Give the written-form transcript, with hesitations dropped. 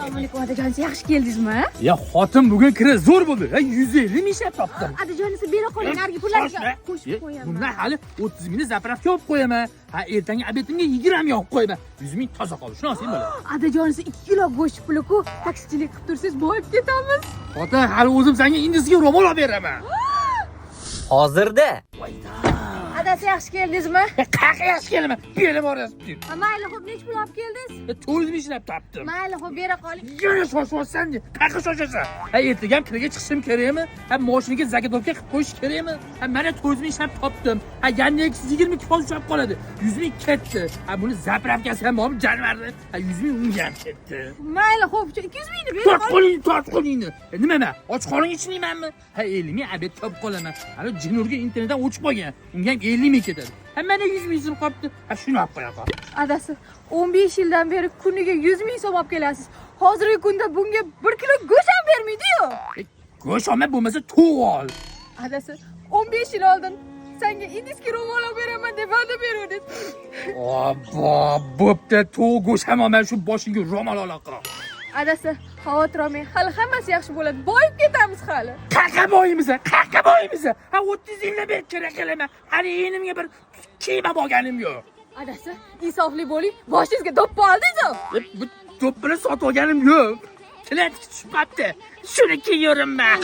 Assalomu alaykum otajonisi, yaxshi keldingizmi? Ya xotin bugun kira zo'r bo'ldi. 150 ming ishlab topdim. Otajonisi bera qoling, narigi pullarga qo'shib qo'yaman. Bundan hali 30 mingni zapravka olib qo'yaman. Ha, ertangi obetimga 20 ming olib qo'yaman. 100 ming toza qoldi. Shuni olsang bo'ladi. Otajonisi 2 kilo go'sht puli-ku, taksichilik qilib tursangiz boyib ketamiz. Xotin, hali o'zim senga indizga ro'mol olib beraman. Hozirda. Adasi yaxshi keldingizmi? Qanaqa yaxshi kelaman. Bera borasiz. Mayli, xo'p, nech pul olib keldingiz? 400 ming ishlab topdim. Mayli, xo'p, bera qoling. Yana shoshsan. Qanaqa shoshasan? Ha, ertaga ham kiraga chiqishim kerakmi? Ha, moshinaga zagotovka qilib qo'yish kerakmi? Ha, mana 400 ming ishlab topdim. Ha, yana 220 ushlab qoladi. 100 ming ketdi. Ha, buni zapravkasi ham bormi? Janivarda. Ha, 100 ming unga ham ketdi. Mayli, xo'p, 200 mingni bera qoling. Tort qo'lingni. Nima men? Och qoling ichmaymanmi? Ha, 50 ming abet topib qolaman. Hali Jinurga internetdan o'chib qolgan. Unga ham 50 ming ketadi. Ha, mana 100 ming so'm qolibdi. Ha, shuni olib qo'ya qol. Adasi, 15 yildan beri kuniga 100 ming so'm olib kelasiz. Hozirgi kunda bunga 1 kilo go'sht ham bermaydi-yu. Go'sht olmay bo'lmasa to'q ol. Adasi, 15 yil oldin senga indizki ro'mol olib beraman deb va'da berdingiz. Bo'pti, to'q go'sht ham olmay shu boshingga ro'mol ola qol. Adasi, xavotir olmang, hali hammasi yaxshi bo'ladi. Boyib ketamiz hali. Qaqa boyimiz? Ha, 30 yildan beri kerak qilaman. Hali enimga bir kiyim olganim yo'q. Adasi, insofli bo'ling. Boshingizga do'ppi oldingiz-ku. Bu do'ppini sotib olganim yo'q. Tilat tushib qopti. Shuni kiyaverman.